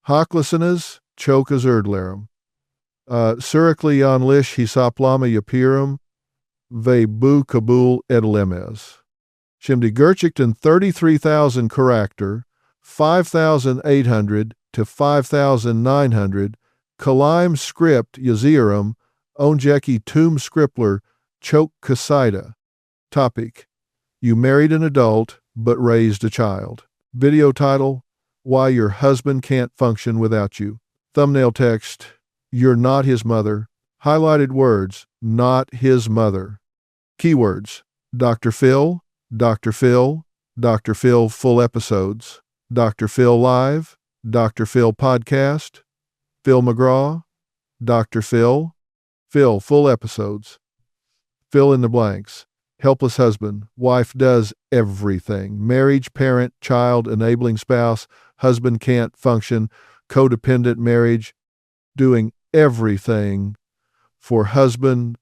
Hochlicenes, chokas erdlarum. Surically lish hisoplama yapirum, ve bu kabul edlemes. Shimdi Gerchichten 33,000 character, 5,800 to 5,900, Kalaim script yazirum, onjeki tum scriptler, choke kasida. Topic: You married an adult, but raised a child. Video title: Why Your Husband Can't Function Without You. Thumbnail text: You're not his mother. Highlighted words: Not his mother. Keywords: Dr. Phil, Dr. Phil, Dr. Phil full episodes, Dr. Phil live, Dr. Phil podcast, Phil McGraw, Dr. Phil, Phil full episodes. Fill in the blanks: helpless husband, wife does everything, marriage, parent, child, enabling spouse, husband can't function, codependent marriage, doing everything for husband,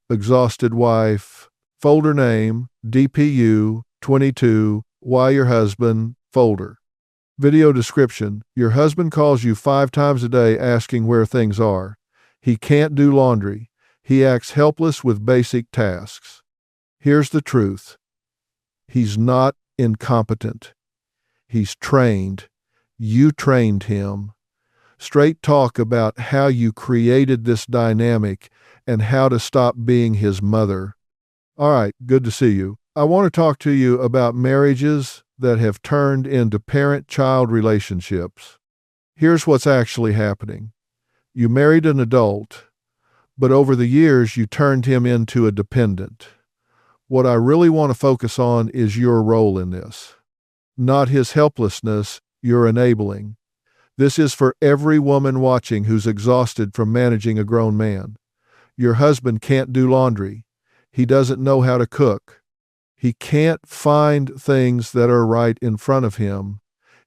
exhausted wife. Folder name, DPU 22, Why Your Husband, folder. Video description: Your husband calls you 5 times a day asking where things are. He can't do laundry. He acts helpless with basic tasks. Here's the truth: he's not incompetent. He's trained. You trained him. Straight talk about how you created this dynamic and how to stop being his mother. All right, good to see you. I want to talk to you about marriages that have turned into parent-child relationships. Here's what's actually happening. You married an adult, but over the years you turned him into a dependent. What I really want to focus on is your role in this. Not his helplessness, you're enabling. This is for every woman watching who's exhausted from managing a grown man. Your husband can't do laundry. He doesn't know how to cook. He can't find things that are right in front of him.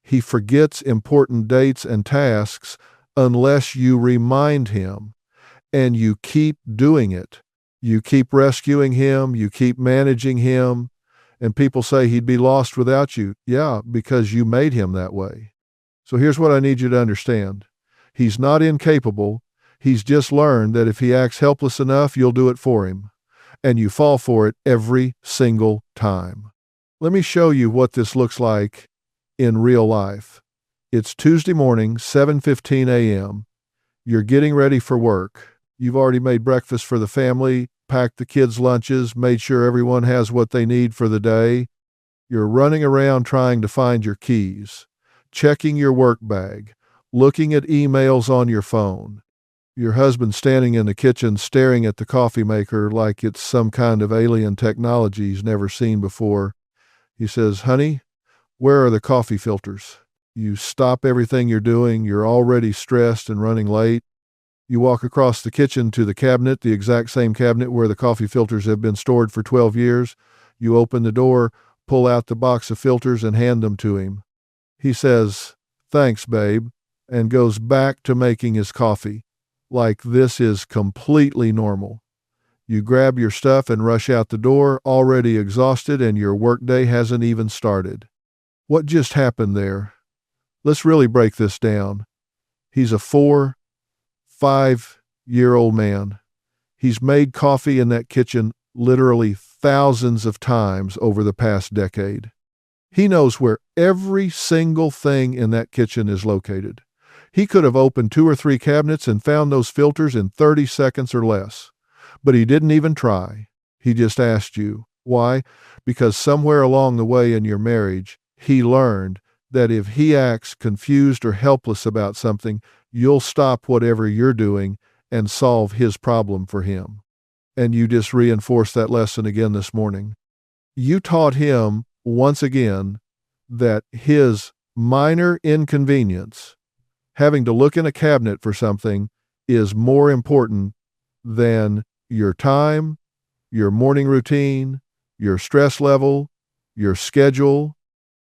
He forgets important dates and tasks unless you remind him. And you keep doing it. You keep rescuing him. You keep managing him. And people say he'd be lost without you. Yeah, because you made him that way. So here's what I need you to understand. He's not incapable. He's just learned that if he acts helpless enough, you'll do it for him. And you fall for it every single time. Let me show you what this looks like in real life. It's Tuesday morning, 7:15 a.m. You're getting ready for work. You've already made breakfast for the family, packed the kids' lunches, made sure everyone has what they need for the day. You're running around trying to find your keys, checking your work bag, looking at emails on your phone. Your husband standing in the kitchen staring at the coffee maker like it's some kind of alien technology he's never seen before. He says, "Honey, where are the coffee filters?" You stop everything you're doing. You're already stressed and running late. You walk across the kitchen to the cabinet, the exact same cabinet where the coffee filters have been stored for 12 years. You open the door, pull out the box of filters, and hand them to him. He says, "Thanks, babe," and goes back to making his coffee. Like this is completely normal. You grab your stuff and rush out the door, already exhausted, and your workday hasn't even started. What just happened there? Let's really break this down. He's a 5-year-old man. He's made coffee in that kitchen literally thousands of times over the past decade. He knows where every single thing in that kitchen is located. He could have opened 2 or 3 cabinets and found those filters in 30 seconds or less. But he didn't even try. He just asked you. Why? Because somewhere along the way in your marriage, he learned that if he acts confused or helpless about something, you'll stop whatever you're doing and solve his problem for him. And you just reinforced that lesson again this morning. You taught him, once again, that his minor inconvenience, having to look in a cabinet for something, is more important than your time, your morning routine, your stress level, your schedule.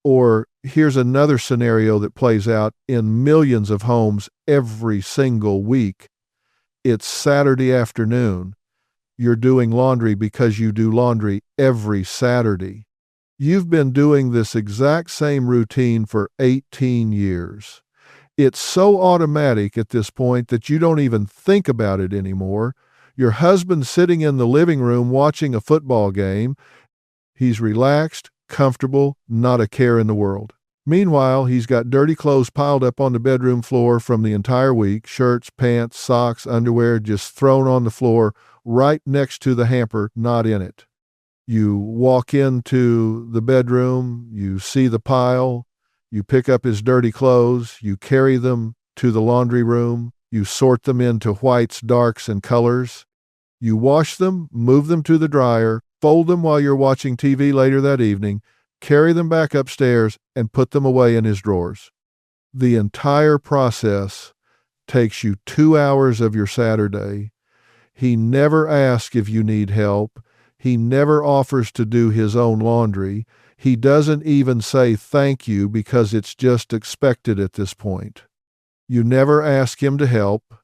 Or here's another scenario that plays out in millions of homes every single week. It's Saturday afternoon. You're doing laundry because you do laundry every Saturday. You've been doing this exact same routine for 18 years. It's so automatic at this point that you don't even think about it anymore. Your husband's sitting in the living room watching a football game. He's relaxed, comfortable, not a care in the world. Meanwhile, he's got dirty clothes piled up on the bedroom floor from the entire week, shirts, pants, socks, underwear just thrown on the floor right next to the hamper, not in it. You walk into the bedroom, you see the pile, you pick up his dirty clothes, you carry them to the laundry room, you sort them into whites, darks, and colors. You wash them, move them to the dryer, fold them while you're watching TV later that evening, carry them back upstairs, and put them away in his drawers. The entire process takes you 2 hours of your Saturday. He never asks if you need help. He never offers to do his own laundry. He doesn't even say thank you because it's just expected at this point. You never ask him to help.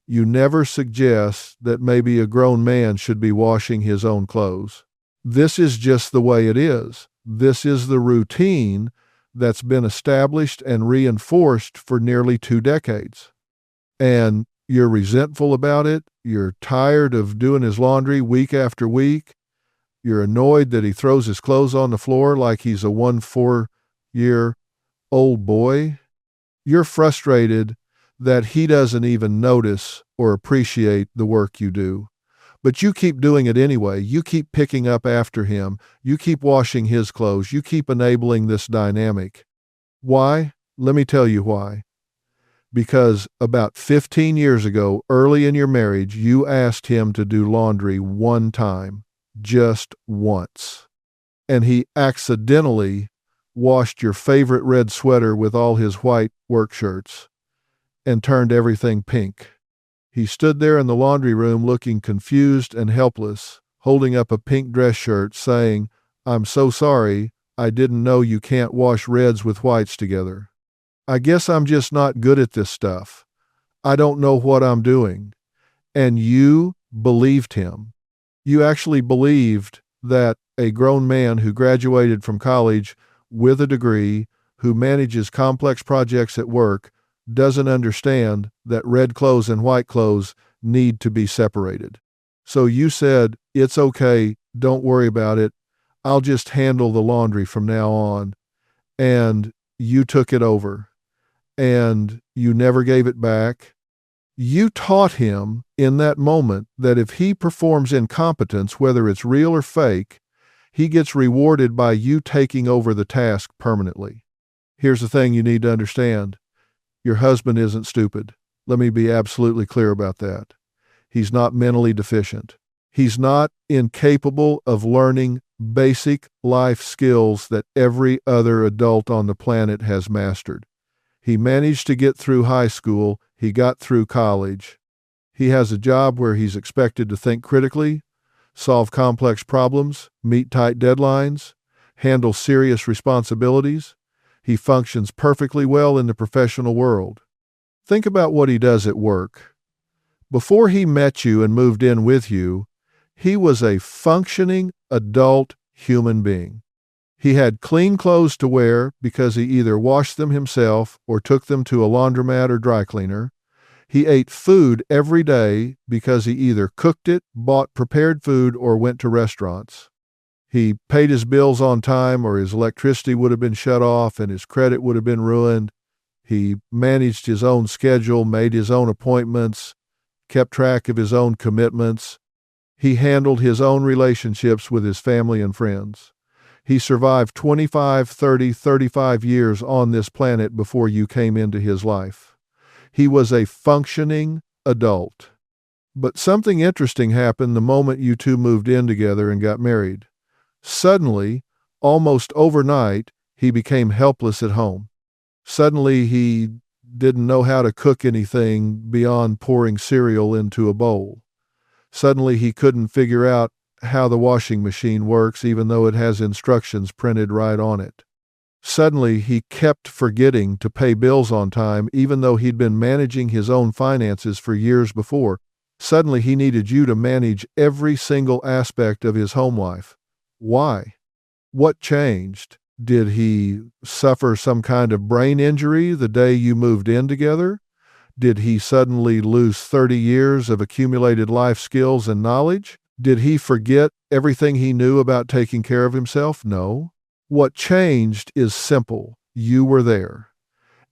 You never suggest that maybe a grown man should be washing his own clothes. This is just the way it is. This is the routine that's been established and reinforced for nearly 2 decades. And you're resentful about it. You're tired of doing his laundry week after week. You're annoyed that he throws his clothes on the floor like he's a 4-year-old boy. You're frustrated that he doesn't even notice or appreciate the work you do. But you keep doing it anyway. You keep picking up after him. You keep washing his clothes. You keep enabling this dynamic. Why? Let me tell you why. Because about 15 years ago, early in your marriage, you asked him to do laundry one time, just once. And he accidentally washed your favorite red sweater with all his white work shirts and turned everything pink. He stood there in the laundry room looking confused and helpless, holding up a pink dress shirt, saying, "I'm so sorry, I didn't know you can't wash reds with whites together. I guess I'm just not good at this stuff. I don't know what I'm doing." And you believed him. You actually believed that a grown man who graduated from college with a degree, who manages complex projects at work, doesn't understand that red clothes and white clothes need to be separated. So you said, "It's okay, don't worry about it. I'll just handle the laundry from now on." And you took it over. And you never gave it back. You taught him in that moment that if he performs incompetence, whether it's real or fake, he gets rewarded by you taking over the task permanently. Here's the thing you need to understand. Your husband isn't stupid. Let me be absolutely clear about that. He's not mentally deficient. He's not incapable of learning basic life skills that every other adult on the planet has mastered. He managed to get through high school. He got through college. He has a job where he's expected to think critically, solve complex problems, meet tight deadlines, handle serious responsibilities. He functions perfectly well in the professional world. Think about what he does at work. Before he met you and moved in with you, he was a functioning adult human being. He had clean clothes to wear because he either washed them himself or took them to a laundromat or dry cleaner. He ate food every day because he either cooked it, bought prepared food, or went to restaurants. He paid his bills on time or his electricity would have been shut off and his credit would have been ruined. He managed his own schedule, made his own appointments, kept track of his own commitments. He handled his own relationships with his family and friends. He survived 25, 30, 35 years on this planet before you came into his life. He was a functioning adult. But something interesting happened the moment you two moved in together and got married. Suddenly, almost overnight, he became helpless at home. Suddenly, he didn't know how to cook anything beyond pouring cereal into a bowl. Suddenly, he couldn't figure out how the washing machine works, even though it has instructions printed right on it. Suddenly, he kept forgetting to pay bills on time, even though he'd been managing his own finances for years before. Suddenly, he needed you to manage every single aspect of his home life. Why? What changed? Did he suffer some kind of brain injury the day you moved in together? Did he suddenly lose 30 years of accumulated life skills and knowledge? Did he forget everything he knew about taking care of himself? No. What changed is simple. You were there,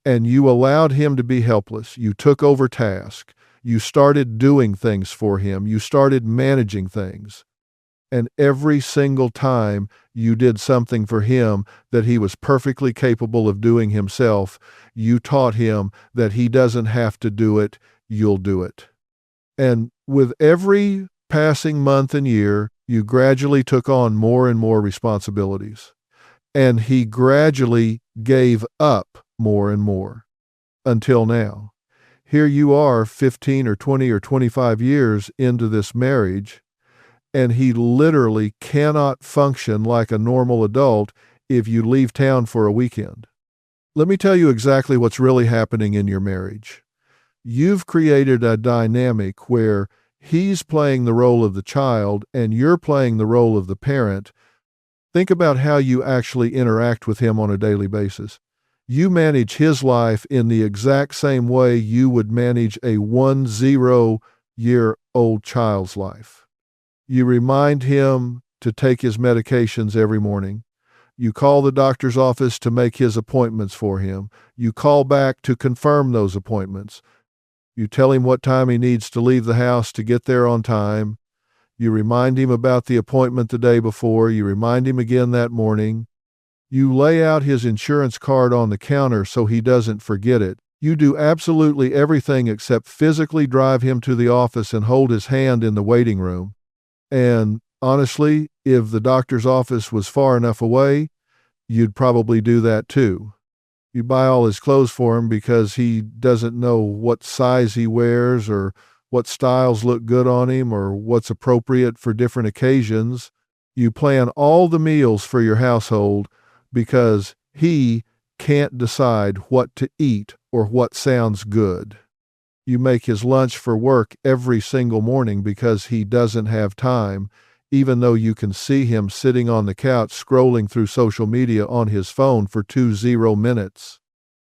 and you allowed him to be helpless. You took over tasks. You started doing things for him. You started managing things. And every single time you did something for him that he was perfectly capable of doing himself, you taught him that he doesn't have to do it, you'll do it. And with every passing month and year, you gradually took on more and more responsibilities. And he gradually gave up more and more until now. Here you are 15 or 20 or 25 years into this marriage, and he literally cannot function like a normal adult if you leave town for a weekend. Let me tell you exactly what's really happening in your marriage. You've created a dynamic where he's playing the role of the child and you're playing the role of the parent. Think about how you actually interact with him on a daily basis. You manage his life in the exact same way you would manage a 10-year-old child's life. You remind him to take his medications every morning. You call the doctor's office to make his appointments for him. You call back to confirm those appointments. You tell him what time he needs to leave the house to get there on time. You remind him about the appointment the day before. You remind him again that morning. You lay out his insurance card on the counter so he doesn't forget it. You do absolutely everything except physically drive him to the office and hold his hand in the waiting room. And honestly, if the doctor's office was far enough away, you'd probably do that too. You buy all his clothes for him because he doesn't know what size he wears or what styles look good on him or what's appropriate for different occasions. You plan all the meals for your household because he can't decide what to eat or what sounds good. You make his lunch for work every single morning because he doesn't have time, even though you can see him sitting on the couch scrolling through social media on his phone for 20 minutes.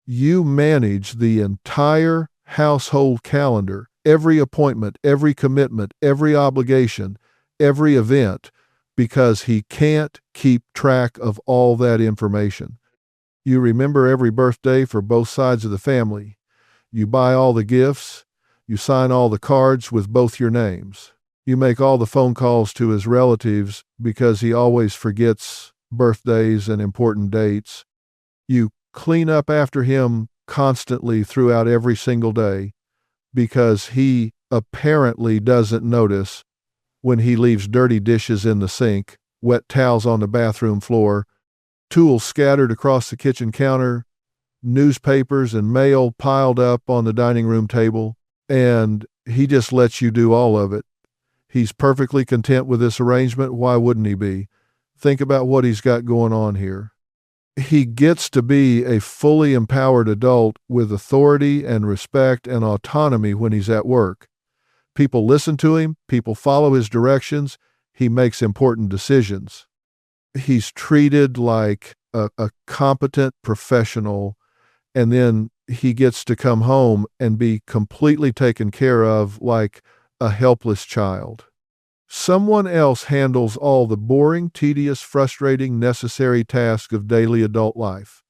You manage the entire household calendar, every appointment, every commitment, every obligation, every event, because he can't keep track of all that information. You remember every birthday for both sides of the family. You buy all the gifts. You sign all the cards with both your names. You make all the phone calls to his relatives because he always forgets birthdays and important dates. You clean up after him constantly throughout every single day because he apparently doesn't notice when he leaves dirty dishes in the sink, wet towels on the bathroom floor, tools scattered across the kitchen counter, newspapers and mail piled up on the dining room table, and he just lets you do all of it. He's perfectly content with this arrangement. Why wouldn't he be? Think about what he's got going on here. He gets to be a fully empowered adult with authority and respect and autonomy when he's at work. People listen to him. People follow his directions. He makes important decisions. He's treated like a competent professional, and then he gets to come home and be completely taken care of like a helpless child. Someone else handles all the boring, tedious, frustrating, necessary tasks of daily adult life.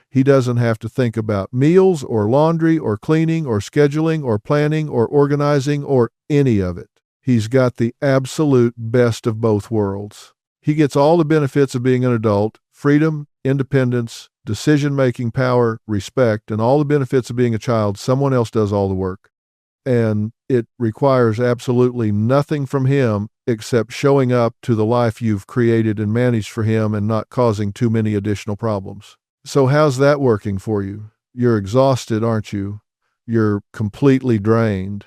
He doesn't have to think about meals or laundry or cleaning or scheduling or planning or organizing or any of it. He's got the absolute best of both worlds. He gets all the benefits of being an adult: freedom, independence, decision-making power, respect, and all the benefits of being a child. Someone else does all the work. And it requires absolutely nothing from him except showing up to the life you've created and managed for him and not causing too many additional problems. So how's that working for you? You're exhausted, aren't you? You're completely drained.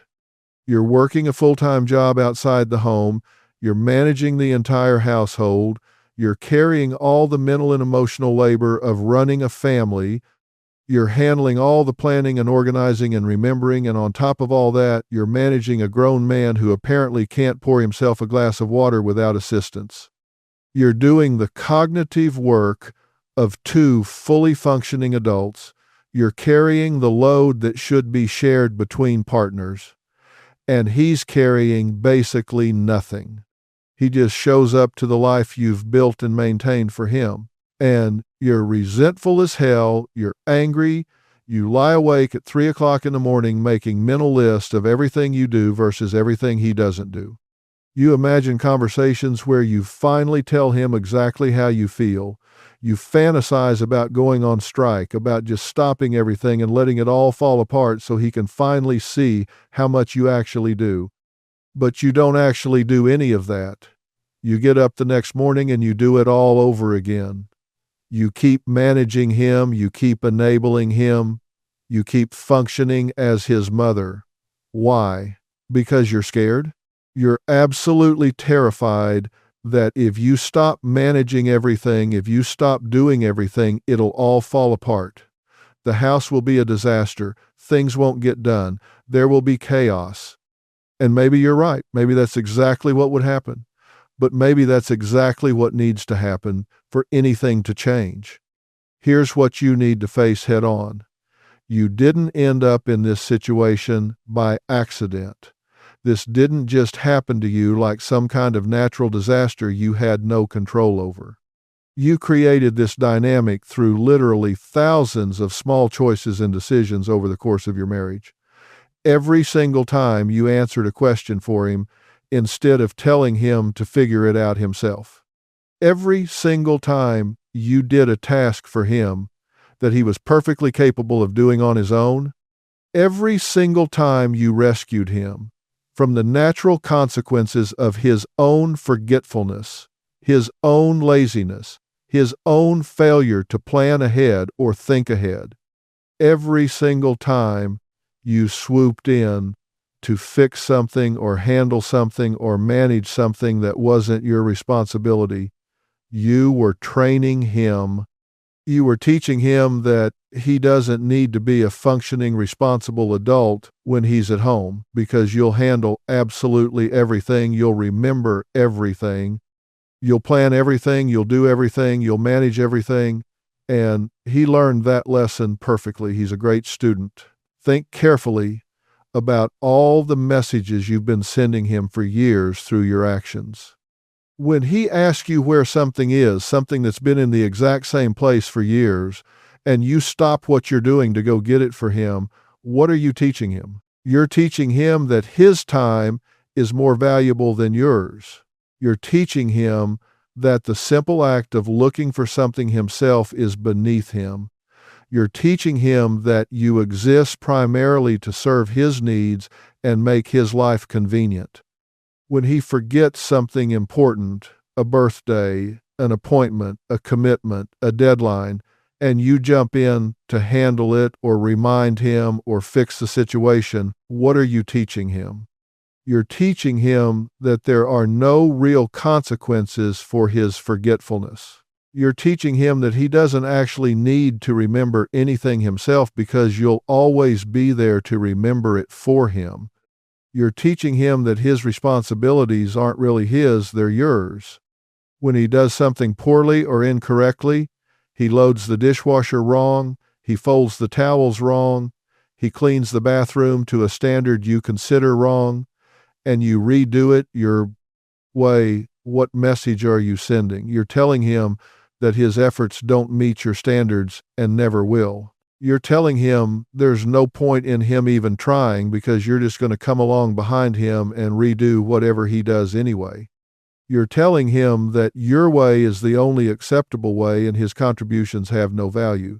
You're working a full-time job outside the home. You're managing the entire household. You're carrying all the mental and emotional labor of running a family. You're handling all the planning and organizing and remembering, and on top of all that, you're managing a grown man who apparently can't pour himself a glass of water without assistance. You're doing the cognitive work of two fully functioning adults. You're carrying the load that should be shared between partners, and he's carrying basically nothing. He just shows up to the life you've built and maintained for him. And you're resentful as hell, you're angry, you lie awake at 3 o'clock in the morning making mental lists of everything you do versus everything he doesn't do. You imagine conversations where you finally tell him exactly how you feel. You fantasize about going on strike, about just stopping everything and letting it all fall apart so he can finally see how much you actually do. But you don't actually do any of that. You get up the next morning and you do it all over again. You keep managing him, you keep enabling him, you keep functioning as his mother. Why? Because you're scared? You're absolutely terrified that if you stop managing everything, if you stop doing everything, it'll all fall apart. The house will be a disaster. Things won't get done. There will be chaos. And maybe you're right. Maybe that's exactly what would happen. But maybe that's exactly what needs to happen for anything to change. Here's what you need to face head on. You didn't end up in this situation by accident. This didn't just happen to you like some kind of natural disaster you had no control over. You created this dynamic through literally thousands of small choices and decisions over the course of your marriage. Every single time you answered a question for him instead of telling him to figure it out himself. Every single time you did a task for him that he was perfectly capable of doing on his own. Every single time you rescued him from the natural consequences of his own forgetfulness, his own laziness, his own failure to plan ahead or think ahead. Every single time you swooped in to fix something or handle something or manage something that wasn't your responsibility, you were training him. You were teaching him that he doesn't need to be a functioning, responsible adult when he's at home because you'll handle absolutely everything. You'll remember everything. You'll plan everything. You'll do everything. You'll manage everything. And he learned that lesson perfectly. He's a great student. Think carefully about all the messages you've been sending him for years through your actions. When he asks you where something is, something that's been in the exact same place for years, and you stop what you're doing to go get it for him, what are you teaching him? You're teaching him that his time is more valuable than yours. You're teaching him that the simple act of looking for something himself is beneath him. You're teaching him that you exist primarily to serve his needs and make his life convenient. When he forgets something important, a birthday, an appointment, a commitment, a deadline, and you jump in to handle it or remind him or fix the situation, what are you teaching him? You're teaching him that there are no real consequences for his forgetfulness. You're teaching him that he doesn't actually need to remember anything himself because you'll always be there to remember it for him. You're teaching him that his responsibilities aren't really his, they're yours. When he does something poorly or incorrectly, he loads the dishwasher wrong, he folds the towels wrong, he cleans the bathroom to a standard you consider wrong, and you redo it your way, what message are you sending? You're telling him that his efforts don't meet your standards and never will. You're telling him there's no point in him even trying because you're just going to come along behind him and redo whatever he does anyway. You're telling him that your way is the only acceptable way and his contributions have no value.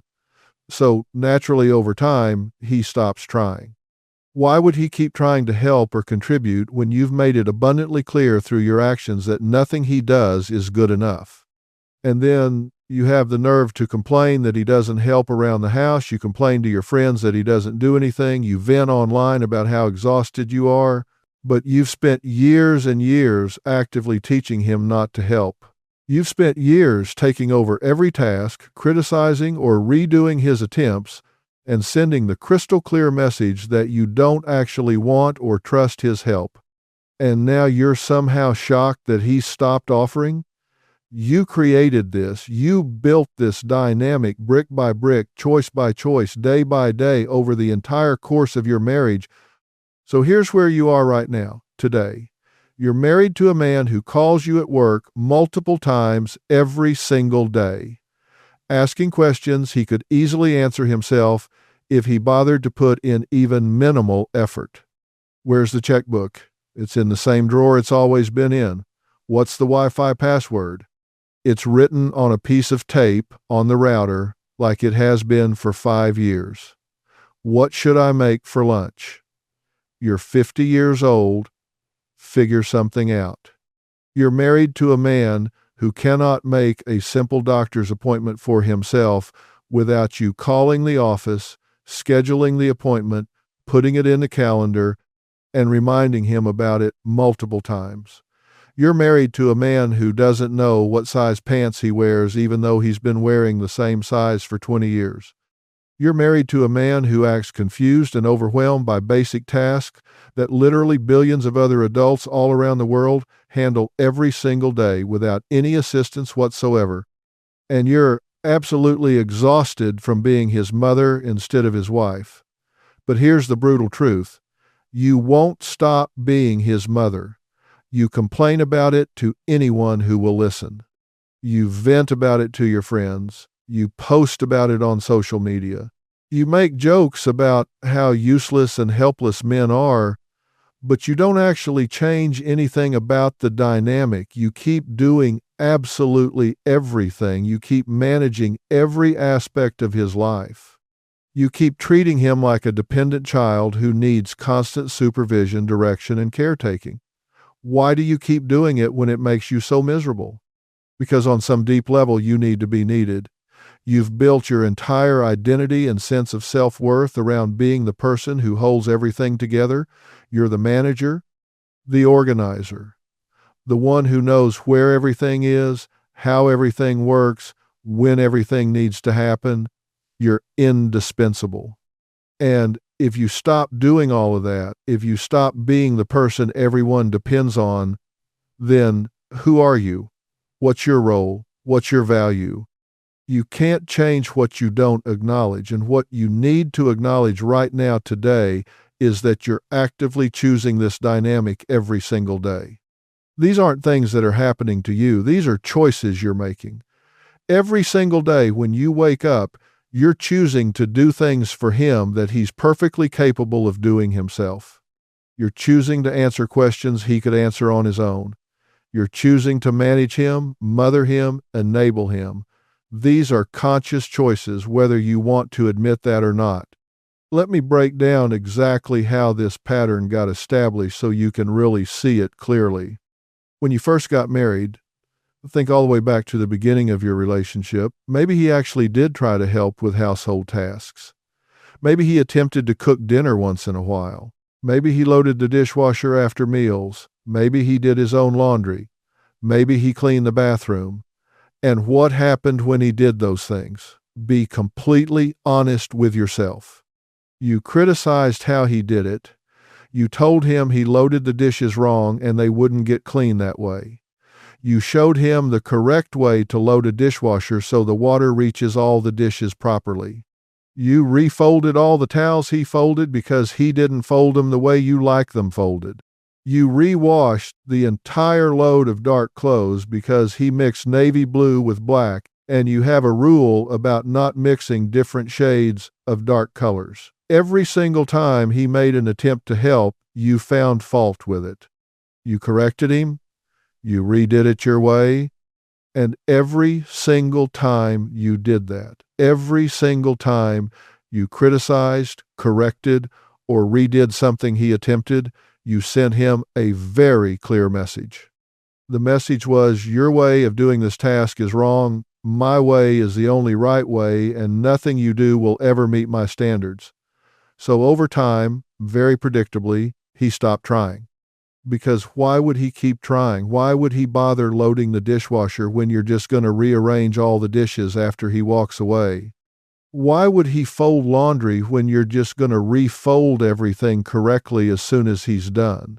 So naturally over time, he stops trying. Why would he keep trying to help or contribute when you've made it abundantly clear through your actions that nothing he does is good enough? And then you have the nerve to complain that he doesn't help around the house. You complain to your friends that he doesn't do anything. You vent online about how exhausted you are. But you've spent years and years actively teaching him not to help. You've spent years taking over every task, criticizing or redoing his attempts, and sending the crystal clear message that you don't actually want or trust his help. And now you're somehow shocked that he's stopped offering? You created this. You built this dynamic brick by brick, choice by choice, day by day over the entire course of your marriage. So here's where you are right now, today. You're married to a man who calls you at work multiple times every single day, asking questions he could easily answer himself if he bothered to put in even minimal effort. Where's the checkbook? It's in the same drawer it's always been in. What's the Wi-Fi password? It's written on a piece of tape on the router like it has been for 5 years. What should I make for lunch? You're 50 years old. Figure something out. You're married to a man who cannot make a simple doctor's appointment for himself without you calling the office, scheduling the appointment, putting it in the calendar, and reminding him about it multiple times. You're married to a man who doesn't know what size pants he wears even though he's been wearing the same size for 20 years. You're married to a man who acts confused and overwhelmed by basic tasks that literally billions of other adults all around the world handle every single day without any assistance whatsoever. And you're absolutely exhausted from being his mother instead of his wife. But here's the brutal truth. You won't stop being his mother. You complain about it to anyone who will listen. You vent about it to your friends. You post about it on social media. You make jokes about how useless and helpless men are, but you don't actually change anything about the dynamic. You keep doing absolutely everything. You keep managing every aspect of his life. You keep treating him like a dependent child who needs constant supervision, direction, and caretaking. Why do you keep doing it when it makes you so miserable? Because on some deep level, you need to be needed. You've built your entire identity and sense of self-worth around being the person who holds everything together. You're the manager, the organizer, the one who knows where everything is, how everything works, when everything needs to happen. You're indispensable. And if you stop doing all of that, if you stop being the person everyone depends on, then who are you? What's your role? What's your value? You can't change what you don't acknowledge. And what you need to acknowledge right now today is that you're actively choosing this dynamic every single day. These aren't things that are happening to you. These are choices you're making. Every single day when you wake up, you're choosing to do things for him that he's perfectly capable of doing himself. You're choosing to answer questions he could answer on his own. You're choosing to manage him, mother him, enable him. These are conscious choices, whether you want to admit that or not. Let me break down exactly how this pattern got established so you can really see it clearly. When you first got married, think all the way back to the beginning of your relationship. Maybe he actually did try to help with household tasks. Maybe he attempted to cook dinner once in a while. Maybe he loaded the dishwasher after meals. Maybe he did his own laundry. Maybe he cleaned the bathroom. And what happened when he did those things? Be completely honest with yourself. You criticized how he did it. You told him he loaded the dishes wrong and they wouldn't get clean that way. You showed him the correct way to load a dishwasher so the water reaches all the dishes properly. You refolded all the towels he folded because he didn't fold them the way you like them folded. You rewashed the entire load of dark clothes because he mixed navy blue with black, and you have a rule about not mixing different shades of dark colors. Every single time he made an attempt to help, you found fault with it. You corrected him. You redid it your way, and every single time you did that, every single time you criticized, corrected, or redid something he attempted, you sent him a very clear message. The message was, your way of doing this task is wrong, my way is the only right way, and nothing you do will ever meet my standards. So over time, very predictably, he stopped trying. Because why would he keep trying? Why would he bother loading the dishwasher when you're just going to rearrange all the dishes after he walks away? Why would he fold laundry when you're just going to refold everything correctly as soon as he's done?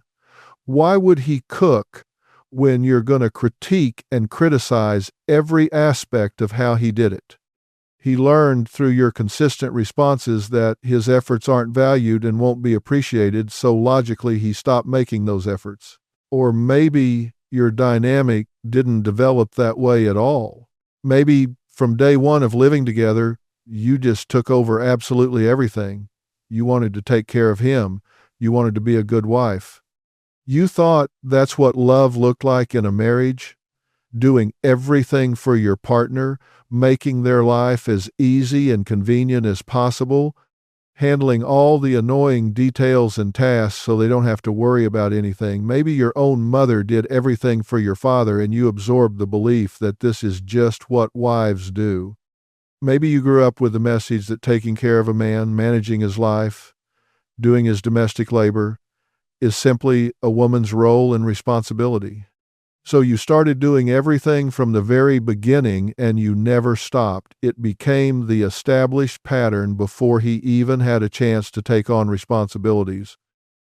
Why would he cook when you're going to critique and criticize every aspect of how he did it. He learned through your consistent responses that his efforts aren't valued and won't be appreciated, so logically he stopped making those efforts. Or maybe your dynamic didn't develop that way at all. Maybe from day one of living together, you just took over absolutely everything. You wanted to take care of him. You wanted to be a good wife. You thought that's what love looked like in a marriage, doing everything for your partner, making their life as easy and convenient as possible, handling all the annoying details and tasks so they don't have to worry about anything. Maybe your own mother did everything for your father and you absorbed the belief that this is just what wives do. Maybe you grew up with the message that taking care of a man, managing his life, doing his domestic labor, is simply a woman's role and responsibility. So you started doing everything from the very beginning and you never stopped. It became the established pattern before he even had a chance to take on responsibilities.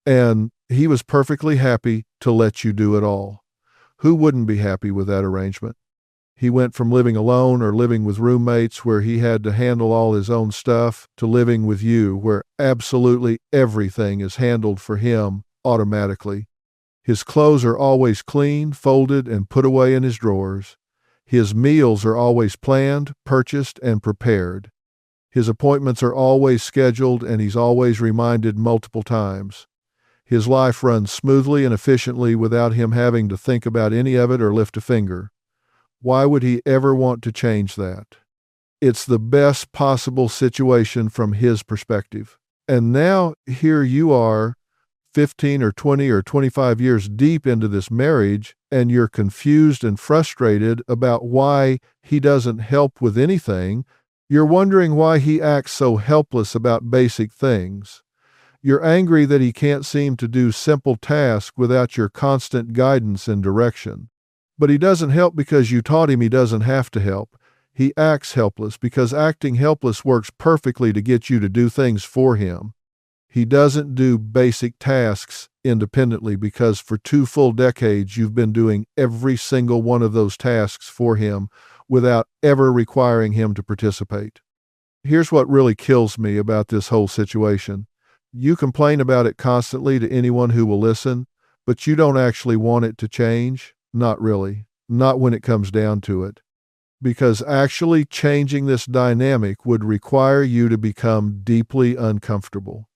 And he was perfectly happy to let you do it all. Who wouldn't be happy with that arrangement? He went from living alone or living with roommates where he had to handle all his own stuff to living with you where absolutely everything is handled for him automatically. His clothes are always clean, folded, and put away in his drawers. His meals are always planned, purchased, and prepared. His appointments are always scheduled, and he's always reminded multiple times. His life runs smoothly and efficiently without him having to think about any of it or lift a finger. Why would he ever want to change that? It's the best possible situation from his perspective. And now here you are, 15 or 20 or 25 years deep into this marriage, and you're confused and frustrated about why he doesn't help with anything. You're wondering why he acts so helpless about basic things. You're angry that he can't seem to do simple tasks without your constant guidance and direction. But he doesn't help because you taught him he doesn't have to help. He acts helpless because acting helpless works perfectly to get you to do things for him. He doesn't do basic tasks independently because for 2 full decades you've been doing every single one of those tasks for him without ever requiring him to participate. Here's what really kills me about this whole situation. You complain about it constantly to anyone who will listen, but you don't actually want it to change. Not really. Not when it comes down to it. Because actually changing this dynamic would require you to become deeply uncomfortable.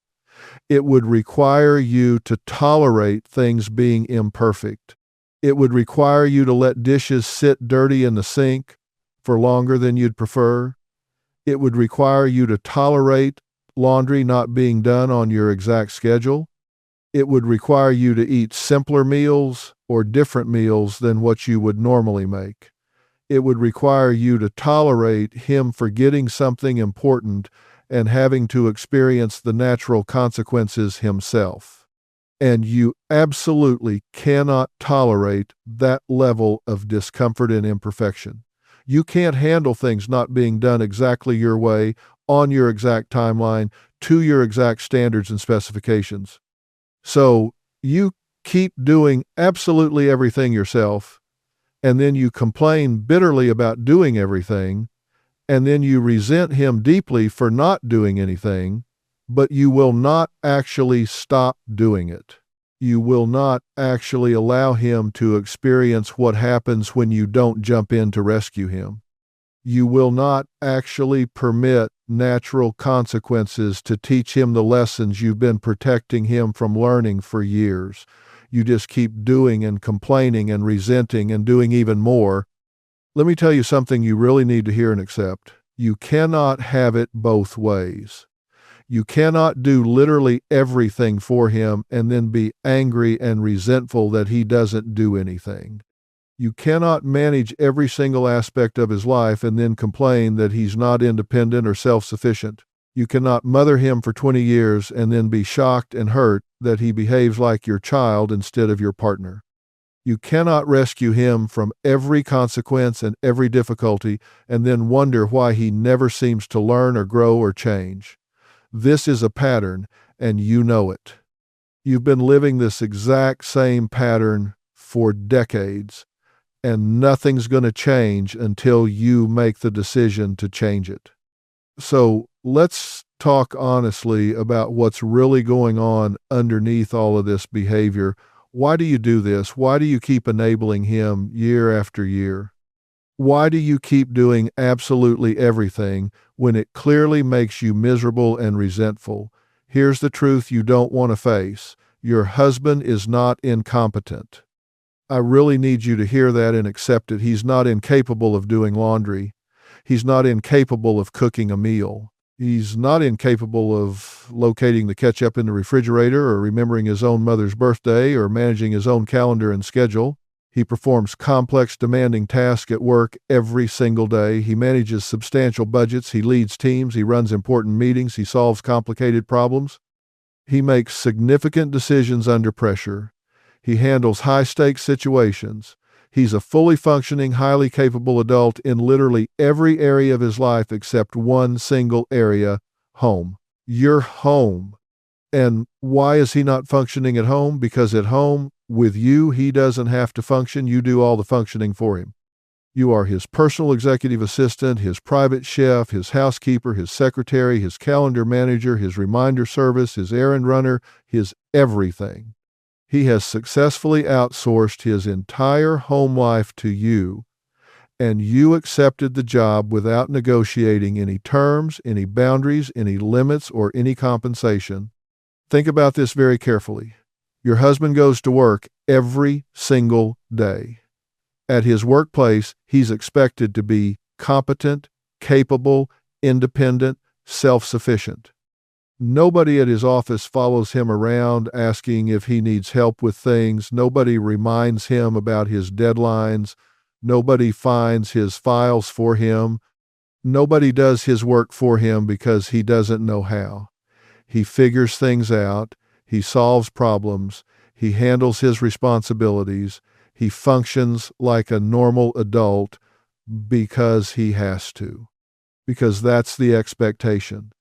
It would require you to tolerate things being imperfect. It would require you to let dishes sit dirty in the sink for longer than you'd prefer. It would require you to tolerate laundry not being done on your exact schedule. It would require you to eat simpler meals or different meals than what you would normally make. It would require you to tolerate him forgetting something important and having to experience the natural consequences himself. And you absolutely cannot tolerate that level of discomfort and imperfection. You can't handle things not being done exactly your way, on your exact timeline, to your exact standards and specifications. So you keep doing absolutely everything yourself, and then you complain bitterly about doing everything, and then you resent him deeply for not doing anything, but you will not actually stop doing it. You will not actually allow him to experience what happens when you don't jump in to rescue him. You will not actually permit natural consequences to teach him the lessons you've been protecting him from learning for years. You just keep doing and complaining and resenting and doing even more. Let me tell you something you really need to hear and accept. You cannot have it both ways. You cannot do literally everything for him and then be angry and resentful that he doesn't do anything. You cannot manage every single aspect of his life and then complain that he's not independent or self-sufficient. You cannot mother him for 20 years and then be shocked and hurt that he behaves like your child instead of your partner. You cannot rescue him from every consequence and every difficulty and then wonder why he never seems to learn or grow or change. This is a pattern, and you know it. You've been living this exact same pattern for decades, and nothing's going to change until you make the decision to change it. So let's talk honestly about what's really going on underneath all of this behavior. Why do you do this? Why do you keep enabling him year after year? Why do you keep doing absolutely everything when it clearly makes you miserable and resentful? Here's the truth you don't want to face. Your husband is not incompetent. I really need you to hear that and accept it. He's not incapable of doing laundry. He's not incapable of cooking a meal. He's not incapable of locating the ketchup in the refrigerator or remembering his own mother's birthday or managing his own calendar and schedule. He performs complex, demanding tasks at work every single day. He manages substantial budgets. He leads teams. He runs important meetings. He solves complicated problems. He makes significant decisions under pressure. He handles high-stakes situations. He's a fully functioning, highly capable adult in literally every area of his life except one single area, home. Your home. And why is he not functioning at home? Because at home, with you, he doesn't have to function. You do all the functioning for him. You are his personal executive assistant, his private chef, his housekeeper, his secretary, his calendar manager, his reminder service, his errand runner, his everything. He has successfully outsourced his entire home life to you, and you accepted the job without negotiating any terms, any boundaries, any limits, or any compensation. Think about this very carefully. Your husband goes to work every single day. At his workplace, he's expected to be competent, capable, independent, self-sufficient. Nobody at his office follows him around asking if he needs help with things. Nobody reminds him about his deadlines. Nobody finds his files for him. Nobody does his work for him because he doesn't know how. He figures things out. He solves problems. He handles his responsibilities. He functions like a normal adult because he has to. Because that's the expectation.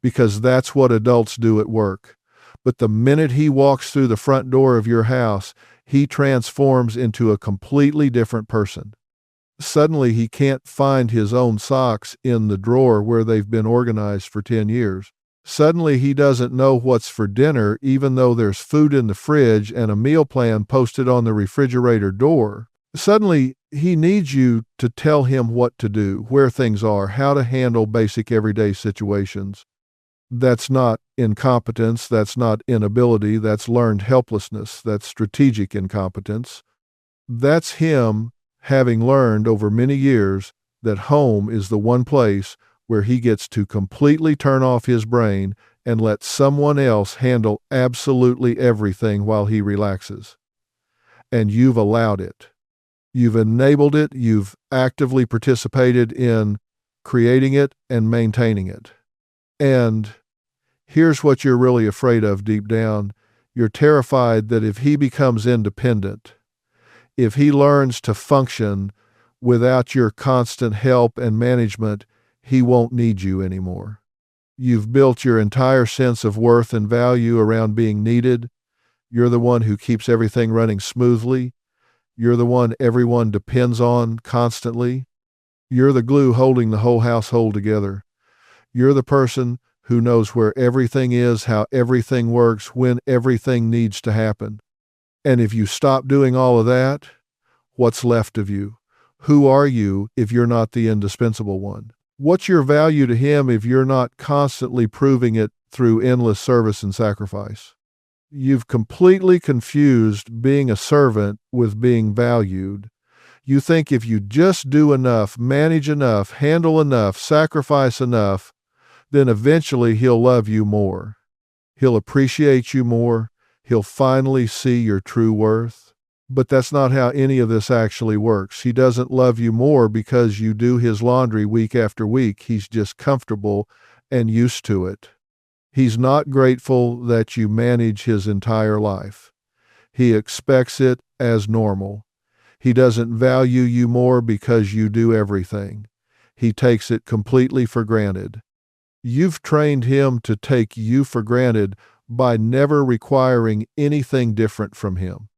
Because that's what adults do at work. But the minute he walks through the front door of your house, he transforms into a completely different person. Suddenly, he can't find his own socks in the drawer where they've been organized for 10 years. Suddenly, he doesn't know what's for dinner, even though there's food in the fridge and a meal plan posted on the refrigerator door. Suddenly, he needs you to tell him what to do, where things are, how to handle basic everyday situations. That's not incompetence, that's not inability, that's learned helplessness, that's strategic incompetence. That's him having learned over many years that home is the one place where he gets to completely turn off his brain and let someone else handle absolutely everything while he relaxes. And you've allowed it. You've enabled it, you've actively participated in creating it and maintaining it. And here's what you're really afraid of deep down. You're terrified that if he becomes independent, if he learns to function without your constant help and management, he won't need you anymore. You've built your entire sense of worth and value around being needed. You're the one who keeps everything running smoothly. You're the one everyone depends on constantly. You're the glue holding the whole household together. You're the person who knows where everything is, how everything works, when everything needs to happen. And if you stop doing all of that, what's left of you? Who are you if you're not the indispensable one? What's your value to him if you're not constantly proving it through endless service and sacrifice? You've completely confused being a servant with being valued. You think if you just do enough, manage enough, handle enough, sacrifice enough, then eventually he'll love you more. He'll appreciate you more. He'll finally see your true worth. But that's not how any of this actually works. He doesn't love you more because you do his laundry week after week. He's just comfortable and used to it. He's not grateful that you manage his entire life. He expects it as normal. He doesn't value you more because you do everything. He takes it completely for granted. You've trained him to take you for granted by never requiring anything different from him.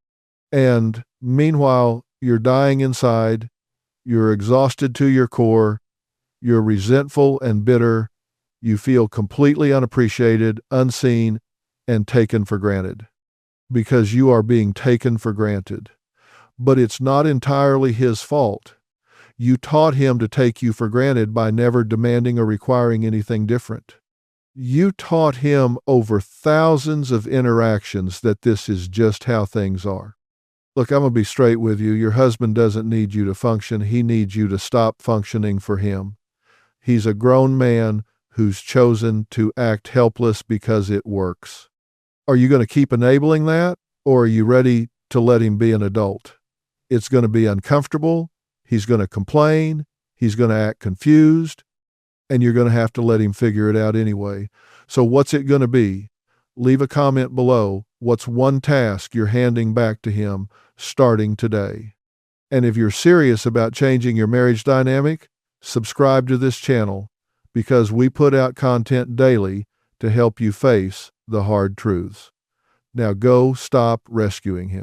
And meanwhile, you're dying inside, you're exhausted to your core, you're resentful and bitter, you feel completely unappreciated, unseen, and taken for granted because you are being taken for granted. But it's not entirely his fault. You taught him to take you for granted by never demanding or requiring anything different. You taught him over thousands of interactions that this is just how things are. Look, I'm going to be straight with you. Your husband doesn't need you to function. He needs you to stop functioning for him. He's a grown man who's chosen to act helpless because it works. Are you going to keep enabling that, or are you ready to let him be an adult? It's going to be uncomfortable. He's going to complain. He's going to act confused, and you're going to have to let him figure it out anyway. So what's it going to be? Leave a comment below. What's one task you're handing back to him starting today? And if you're serious about changing your marriage dynamic, subscribe to this channel because we put out content daily to help you face the hard truths. Now go stop rescuing him.